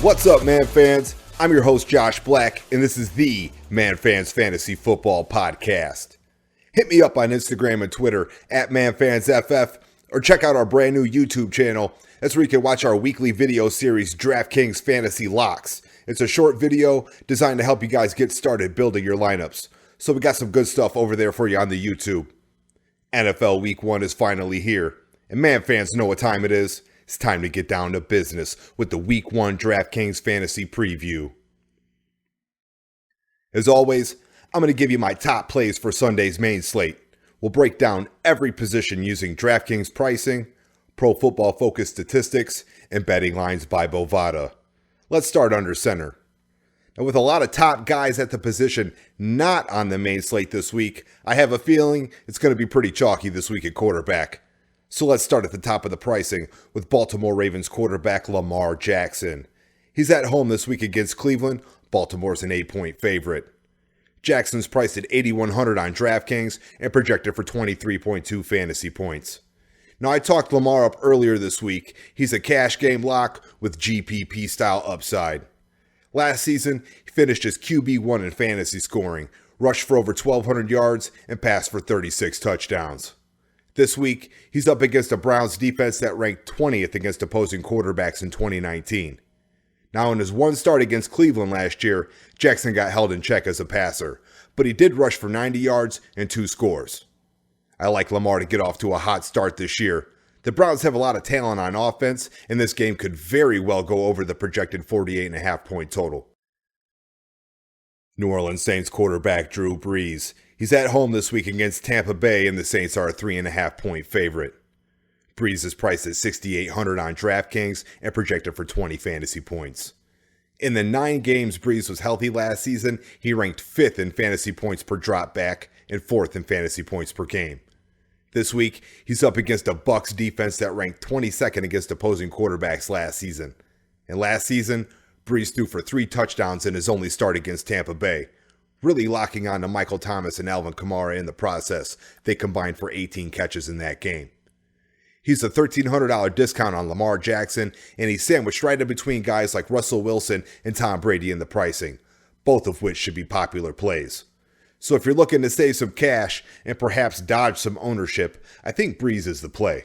What's up, Man Fans? I'm your host, Josh Black, and this is the Man Fans Fantasy Football Podcast. Hit me up on Instagram and Twitter at ManFansFF, or check out our brand new YouTube channel. That's where you can watch our weekly video series, Draftkings Fantasy Locks. It's a short video designed to help you guys get started building your lineups. So we got some good stuff over there for you on the YouTube. NFL Week 1 is finally here, and Man Fans know what time it is. It's time to get down to business with the Week 1 DraftKings Fantasy Preview. As always, I'm going to give you my top plays for Sunday's main slate. We'll break down every position using DraftKings pricing, Pro Football Focus statistics, and betting lines by Bovada. Let's start under center. Now, with a lot of top guys at the position not on the main slate this week, I have a feeling it's going to be pretty chalky this week at quarterback. So let's start at the top of the pricing with Baltimore Ravens quarterback Lamar Jackson. He's at home this week against Cleveland. Baltimore's an 8-point favorite. Jackson's priced at $8,100 on DraftKings and projected for 23.2 fantasy points. Now, I talked Lamar up earlier this week. He's a cash game lock with GPP style upside. Last season, he finished as QB1 in fantasy scoring, rushed for over 1,200 yards, and passed for 36 touchdowns. This week, he's up against a Browns defense that ranked 20th against opposing quarterbacks in 2019. Now, in his one start against Cleveland last year, Jackson got held in check as a passer, but he did rush for 90 yards and 2 scores. I like Lamar to get off to a hot start this year. The Browns have a lot of talent on offense, and this game could very well go over the projected 48.5 point total. New Orleans Saints quarterback Drew Brees. He's at home this week against Tampa Bay, and the Saints are a 3.5 point favorite. Brees is priced at $6,800 on DraftKings and projected for 20 fantasy points. In the 9 games Brees was healthy last season, he ranked 5th in fantasy points per drop back and 4th in fantasy points per game. This week, he's up against a Bucs defense that ranked 22nd against opposing quarterbacks last season. And last season, Brees threw for 3 touchdowns in his only start against Tampa Bay, really locking on to Michael Thomas and Alvin Kamara in the process. They combined for 18 catches in that game. He's a $1,300 discount on Lamar Jackson, and he's sandwiched right in between guys like Russell Wilson and Tom Brady in the pricing, both of which should be popular plays. So if you're looking to save some cash and perhaps dodge some ownership, I think Brees is the play.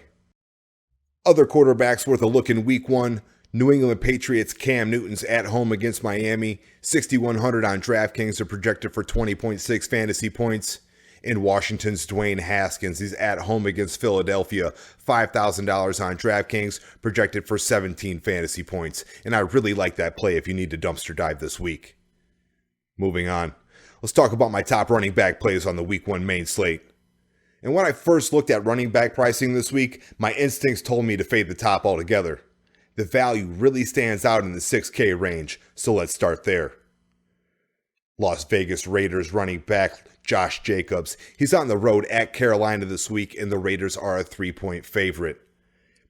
Other quarterbacks worth a look in Week 1, New England Patriots Cam Newton's at home against Miami, $6,100 on DraftKings are projected for 20.6 fantasy points. In Washington's Dwayne Haskins, he's at home against Philadelphia, $5,000 on DraftKings, projected for 17 fantasy points. And I really like that play if you need to dumpster dive this week. Moving on, let's talk about my top running back plays on the Week 1 main slate. And when I first looked at running back pricing this week, my instincts told me to fade the top altogether. The value really stands out in the $6K range, so let's start there. Las Vegas Raiders running back Josh Jacobs. He's on the road at Carolina this week, and the Raiders are a 3-point favorite.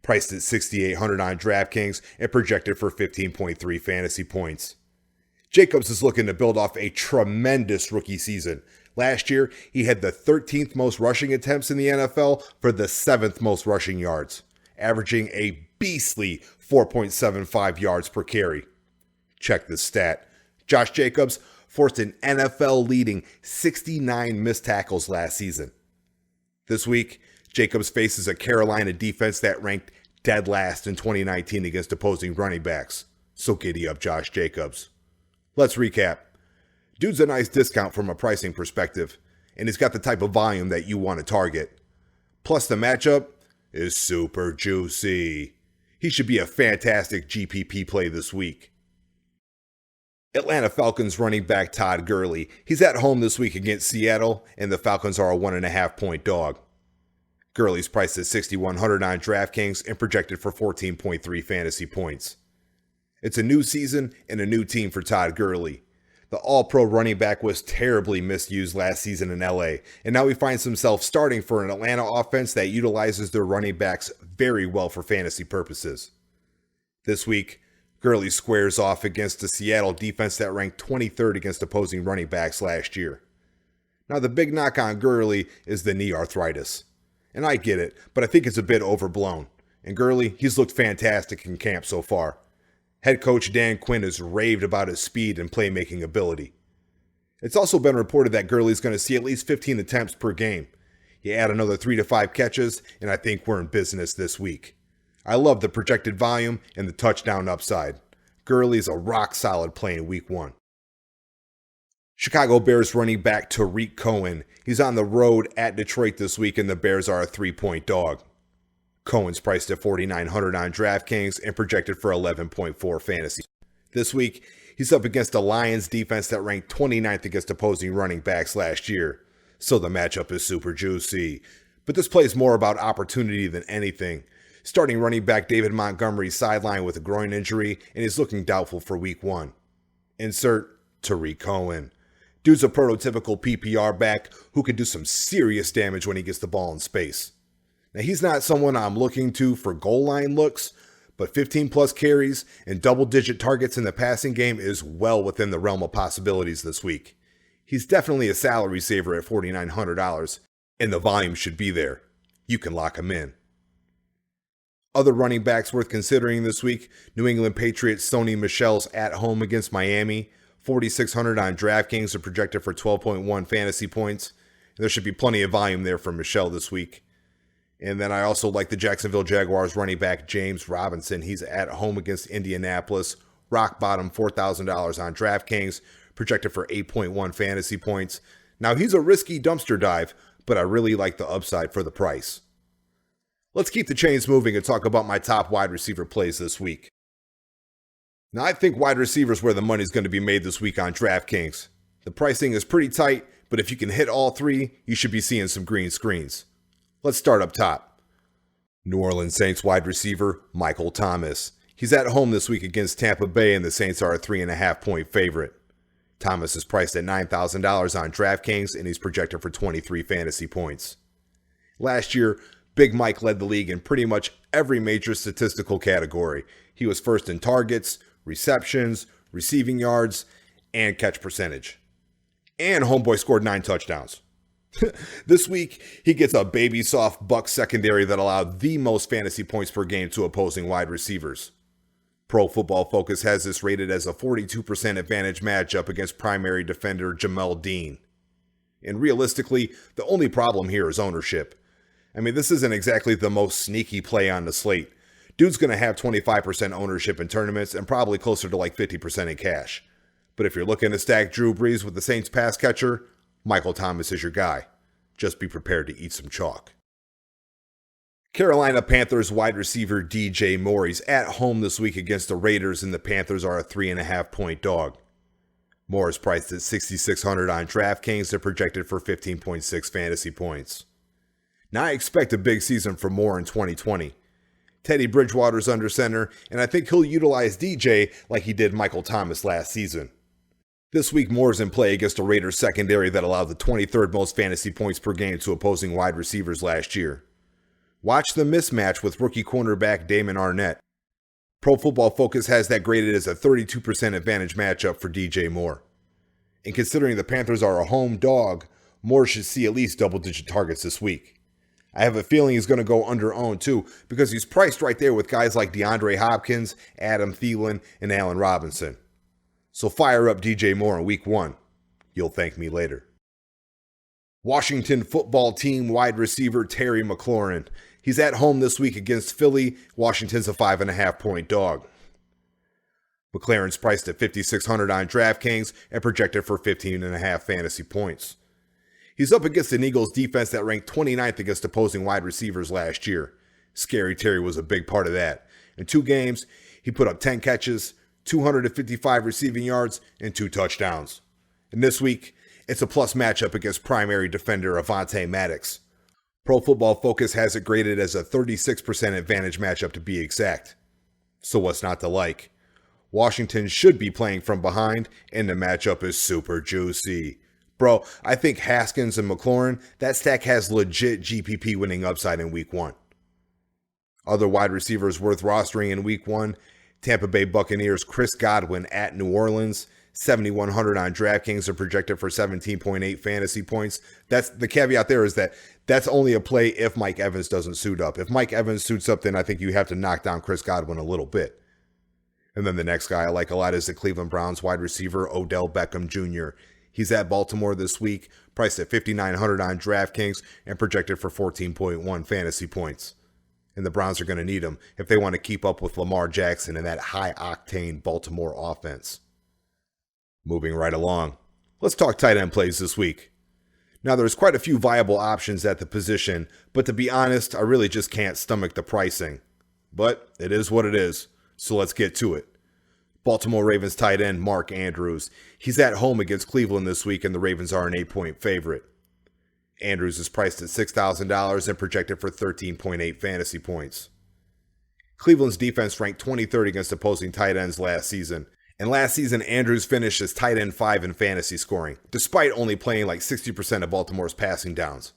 Priced at $6,800 on DraftKings and projected for 15.3 fantasy points. Jacobs is looking to build off a tremendous rookie season. Last year, he had the 13th most rushing attempts in the NFL for the 7th most rushing yards, averaging a beastly 4.75 yards per carry. Check this stat. Josh Jacobs forced an NFL-leading 69 missed tackles last season. This week, Jacobs faces a Carolina defense that ranked dead last in 2019 against opposing running backs. So giddy up, Josh Jacobs. Let's recap. Dude's a nice discount from a pricing perspective, and he's got the type of volume that you want to target. Plus, the matchup is super juicy. He should be a fantastic GPP play this week. Atlanta Falcons running back Todd Gurley. He's at home this week against Seattle, and the Falcons are a 1.5 point dog. Gurley's priced at $6,100 on DraftKings and projected for 14.3 fantasy points. It's a new season and a new team for Todd Gurley. The All-Pro running back was terribly misused last season in LA, and now he finds himself starting for an Atlanta offense that utilizes their running backs very well for fantasy purposes. This week, Gurley squares off against a Seattle defense that ranked 23rd against opposing running backs last year. Now, the big knock on Gurley is the knee arthritis. And I get it, but I think it's a bit overblown. And Gurley, he's looked fantastic in camp so far. Head coach Dan Quinn has raved about his speed and playmaking ability. It's also been reported that Gurley's going to see at least 15 attempts per game. You add another 3 to 5 catches, and I think we're in business this week. I love the projected volume and the touchdown upside. Gurley's a rock-solid play in Week 1. Chicago Bears running back Tariq Cohen. He's on the road at Detroit this week, and the Bears are a 3-point dog. Cohen's priced at $4,900 on DraftKings and projected for 11.4 fantasy. This week, he's up against a Lions defense that ranked 29th against opposing running backs last year. So the matchup is super juicy. But this play is more about opportunity than anything. Starting running back David Montgomery sidelined with a groin injury, and he's looking doubtful for Week 1. Insert Tariq Cohen. Dude's a prototypical PPR back who can do some serious damage when he gets the ball in space. Now, he's not someone I'm looking to for goal line looks, but 15 plus carries and double-digit targets in the passing game is well within the realm of possibilities this week. He's definitely a salary saver at $4,900, and the volume should be there. You can lock him in. Other running backs worth considering this week: New England Patriots Sony Michel's at home against Miami. $4,600 on DraftKings are projected for 12.1 fantasy points. There should be plenty of volume there for Michel this week. And then I also like the Jacksonville Jaguars running back James Robinson. He's at home against Indianapolis. Rock bottom $4,000 on DraftKings, projected for 8.1 fantasy points. Now, he's a risky dumpster dive, but I really like the upside for the price. Let's keep the chains moving and talk about my top wide receiver plays this week. Now, I think wide receivers where the money's going to be made this week on DraftKings. The pricing is pretty tight, but if you can hit all three, you should be seeing some green screens. Let's start up top. New Orleans Saints wide receiver Michael Thomas. He's at home this week against Tampa Bay, and the Saints are a 3.5-point favorite. Thomas is priced at $9,000 on DraftKings, and he's projected for 23 fantasy points. Last year, Big Mike led the league in pretty much every major statistical category. He was first in targets, receptions, receiving yards, and catch percentage. And homeboy scored 9 touchdowns. This week, he gets a baby soft Bucs secondary that allowed the most fantasy points per game to opposing wide receivers. Pro Football Focus has this rated as a 42% advantage matchup against primary defender Jamel Dean. And realistically, the only problem here is ownership. I mean, this isn't exactly the most sneaky play on the slate. Dude's going to have 25% ownership in tournaments and probably closer to like 50% in cash. But if you're looking to stack Drew Brees with the Saints pass catcher, Michael Thomas is your guy. Just be prepared to eat some chalk. Carolina Panthers wide receiver DJ Moore. He's at home this week against the Raiders, and the Panthers are a 3.5-point dog. Moore is priced at $6,600 on DraftKings. They're projected for 15.6 fantasy points. Now I expect a big season for Moore in 2020. Teddy Bridgewater's under center, and I think he'll utilize DJ like he did Michael Thomas last season. This week, Moore's in play against a Raiders secondary that allowed the 23rd most fantasy points per game to opposing wide receivers last year. Watch the mismatch with rookie cornerback Damon Arnett. Pro Football Focus has that graded as a 32% advantage matchup for DJ Moore. And considering the Panthers are a home dog, Moore should see at least double-digit targets this week. I have a feeling he's going to go under-owned too, because he's priced right there with guys like DeAndre Hopkins, Adam Thielen, and Allen Robinson. So fire up DJ Moore in Week 1. You'll thank me later. Washington football team wide receiver Terry McLaurin. He's at home this week against Philly. Washington's a 5.5-point dog. McLaurin's priced at $5,600 on DraftKings and projected for 15.5 fantasy points. He's up against an Eagles defense that ranked 29th against opposing wide receivers last year. Scary Terry was a big part of that. In 2 games, he put up 10 catches, 255 receiving yards, and 2 touchdowns. And this week, it's a plus matchup against primary defender Avonte Maddox. Pro Football Focus has it graded as a 36% advantage matchup to be exact. So what's not to like? Washington should be playing from behind, and the matchup is super juicy. Bro, I think Haskins and McLaurin, that stack has legit GPP winning upside in Week 1. Other wide receivers worth rostering in Week 1, Tampa Bay Buccaneers Chris Godwin at New Orleans. 7,100 on DraftKings are projected for 17.8 fantasy points. That's the caveat there, is that that's only a play if Mike Evans doesn't suit up. If Mike Evans suits up, then I think you have to knock down Chris Godwin a little bit. And then the next guy I like a lot is the Cleveland Browns wide receiver Odell Beckham Jr. He's at Baltimore this week, priced at $5,900 on DraftKings and projected for 14.1 fantasy points. And the Browns are going to need him if they want to keep up with Lamar Jackson and that high-octane Baltimore offense. Moving right along, let's talk tight end plays this week. Now, there's quite a few viable options at the position, but to be honest, I really just can't stomach the pricing. But it is what it is, so let's get to it. Baltimore Ravens tight end Mark Andrews. He's at home against Cleveland this week, and the Ravens are an 8-point favorite. Andrews is priced at $6,000 and projected for 13.8 fantasy points. Cleveland's defense ranked 23rd against opposing tight ends last season. And last season, Andrews finished as tight end 5 in fantasy scoring, despite only playing like 60% of Baltimore's passing downs.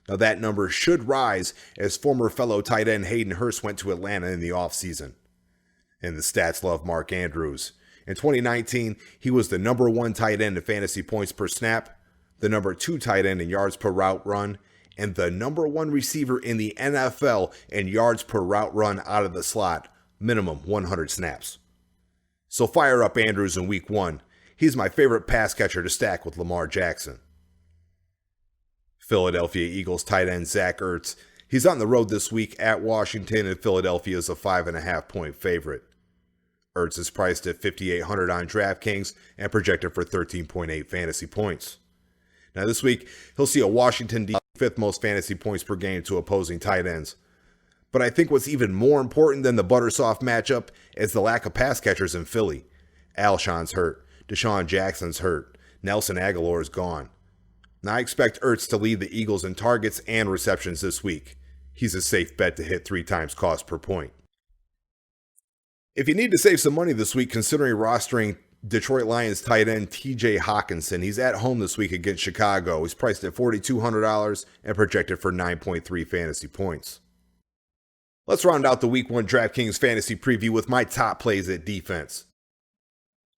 Now that number should rise as former fellow tight end Hayden Hurst went to Atlanta in the offseason. And the stats love Mark Andrews. In 2019, he was the number 1 tight end in fantasy points per snap, the number 2 tight end in yards per route run, and the number 1 receiver in the NFL in yards per route run out of the slot, minimum 100 snaps. So fire up Andrews in week 1. He's my favorite pass catcher to stack with Lamar Jackson. Philadelphia Eagles tight end Zach Ertz. He's on the road this week at Washington, and Philadelphia is a 5.5-point favorite. Ertz is priced at $5,800 on DraftKings and projected for 13.8 fantasy points. Now this week, he'll see a Washington defense 5th most fantasy points per game to opposing tight ends. But I think what's even more important than the Buttersoft matchup is the lack of pass catchers in Philly. Alshon's hurt. Deshaun Jackson's hurt. Nelson Aguilar's gone. Now I expect Ertz to lead the Eagles in targets and receptions this week. He's a safe bet to hit 3 times cost per point. If you need to save some money this week considering rostering Detroit Lions tight end TJ Hawkinson, he's at home this week against Chicago. He's priced at $4,200 and projected for 9.3 fantasy points. Let's round out the Week 1 DraftKings fantasy preview with my top plays at defense.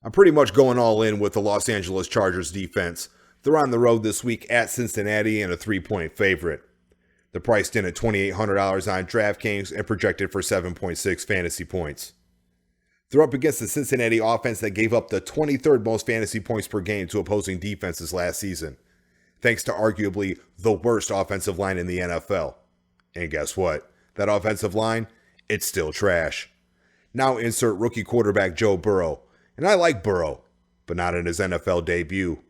I'm pretty much going all in with the Los Angeles Chargers defense. They're on the road this week at Cincinnati and a 3-point favorite. They're priced in at $2,800 on DraftKings and projected for 7.6 fantasy points. They're up against the Cincinnati offense that gave up the 23rd most fantasy points per game to opposing defenses last season, thanks to arguably the worst offensive line in the NFL. And guess what? That offensive line, it's still trash. Now insert rookie quarterback Joe Burrow. And I like Burrow, but not in his NFL debut.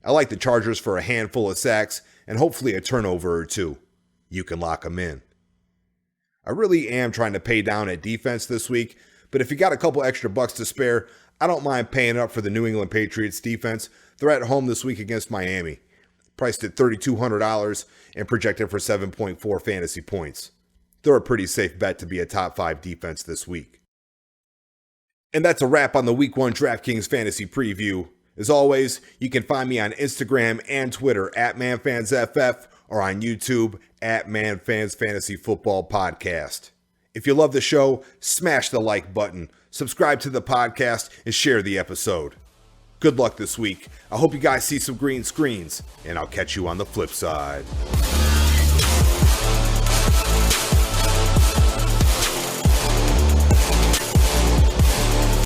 I like the Chargers for a handful of sacks and hopefully a turnover or 2. You can lock them in. I really am trying to pay down at defense this week, but if you got a couple extra bucks to spare, I don't mind paying up for the New England Patriots defense. They're at home this week against Miami, priced at $3,200 and projected for 7.4 fantasy points. They're a pretty safe bet to be a top 5 defense this week. And that's a wrap on the Week 1 DraftKings Fantasy Preview. As always, you can find me on Instagram and Twitter at ManFansFF or on YouTube at ManFans Fantasy Football Podcast. If you love the show, smash the like button, subscribe to the podcast, and share the episode. Good luck this week. I hope you guys see some green screens, and I'll catch you on the flip side.